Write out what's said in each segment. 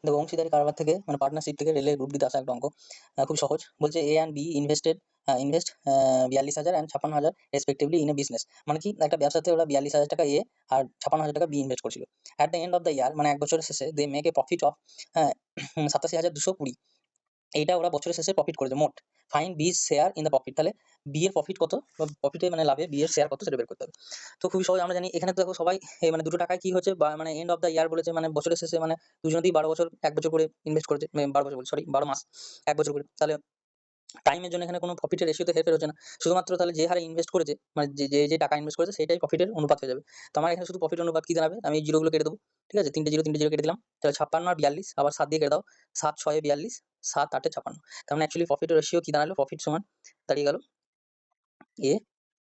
দেখো অংশীদারি কারবার থেকে মানে পার্টনারশিপ থেকে রেলের গ্রুপ দিতে আসা একটা অঙ্ক, খুব সহজ। বলছে A and B invest 42,000 and 56,000 respectively in a business. মানে কি, একটা ব্যবসাতে ওরা 42,000 টাকা এ আর 56,000 টাকা বি ইনভেস্ট করছিল। At the end of the year, মানে এক বছরের শেষে they make a profit of 87,220। এইটা ওরা বছরের শেষে প্রফিট করেছে মোট। Find B share in the profit. তাহলে বি এর প্রফিট কত, বা প্রফিটে মানে লাভে বি এর শেয়ার কত সেটা বের করতে হবে। তো খুবই সহজ, আমরা জানি এখানে তো দেখো সবাই এই মানে দুটো টাকায় কি হচ্ছে, বা মানে এন্ড অফ দ্য ইয়ার বলেছে, মানে বছরের শেষে মানে দুজনেই 12 বছর 1 বছর করে ইনভেস্ট করেছে, 12 বছর বলি, সরি 12 মাস 1 বছর করে। তাহলে টাইমের জন্য এখানে কোনো প্রফিটের রেশিওতে হেরফের হচ্ছে না, শুধুমাত্র তাহলে যে হারে ইনভেস্ট করেছে, মানে যে টাকা ইনভেস্ট করেছে সেটাই প্রফিটের অনুপাত হয়ে যাবে। তো আমার এখানে শুধু প্রফিট অনুপাত কি দাঁড়াবে, আমি এই জিরোগুলো কেটে দেবো। ঠিক আছে, তিনটে জিরো কেটে দিলাম। তাহলে 56 আর 42, আবার 7 দিয়ে কেটে দাও। 7 6 42, 7 8 56। তার মানে অ্যাকচুয়ালি প্রফিটের রেশিও কি দাঁড়ালো, প্রফিট সমান দাঁড়িয়ে গেল এ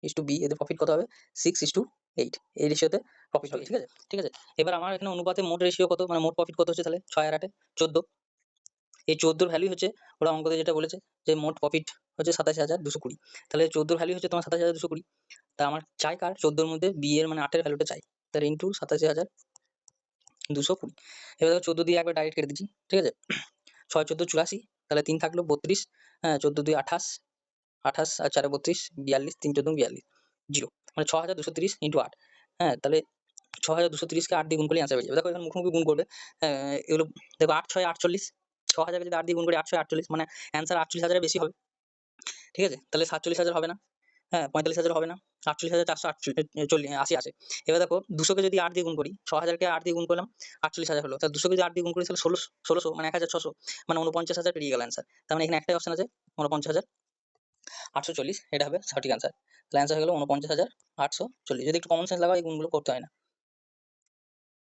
ইস টু বি, এদের প্রফিট কত হবে 6:8, এই রেশিওতে প্রফিট হবে। ঠিক আছে, ঠিক আছে। এবার আমার এখানে অনুপাতে মোট রেশিও কত, মানে মোট প্রফিট কত হচ্ছে, তাহলে 6 আর 8 14। এই 14 ভ্যালু হচ্ছে ওরা অঙ্কতে যেটা বলেছে যে মোট প্রফিট হচ্ছে 87,220। তাহলে 14 ভ্যালু হচ্ছে তোমার 27,220। তা আমার চাই কার, 14 মধ্যে বি এর মানে 8 ভ্যালুটা চাই। তাহলে ইন্টু 87,220। এবার দেখো 14 দিয়ে একবার ডাইরেক্ট কেটে দিচ্ছি। ঠিক আছে, 6 14 84, তাহলে 3 থাকলো 32। হ্যাঁ, 14 2 28, 28 আর 4 32, 42, 3 14 42, জিরো। মানে 6,230 ইন্টু 8। হ্যাঁ, তাহলে 6,230-কে 8 দিয়ে গুণ করলে অ্যান্সার হয়ে যাবে। দেখো এখানে মুখোমুখি গুণ করবে। এগুলো দেখো 8 6 48, 6,000-কে যদি 8 দিয়ে গুণ করি 8 6 48, মানে অ্যান্সার 48,000-এর বেশি হবে। ঠিক আছে, তাহলে 47,000 হবে না, হ্যাঁ 45,000 হবে না, 48,480 আসে। এবার দেখো 200-কে যদি 8 দিয়ে গুণ করি, 6,000-কে 8 দিয়ে গুণ করলাম 48,000 হলো। তাহলে 200-কে যদি 8 দিয়ে গুণ করি তাহলে 1600, মানে 1,600, মানে 49,000 পেরিয়ে গেল অ্যান্সার। তার মানে এখানে একটাই অপশন আছে 49,840, এটা হবে সঠিক অ্যান্সার। তাহলে অ্যান্সার হয়ে গেল 49,840। যদি একটু কমন সেন্স লাগাও এই গুণগুলো করতে হয় না।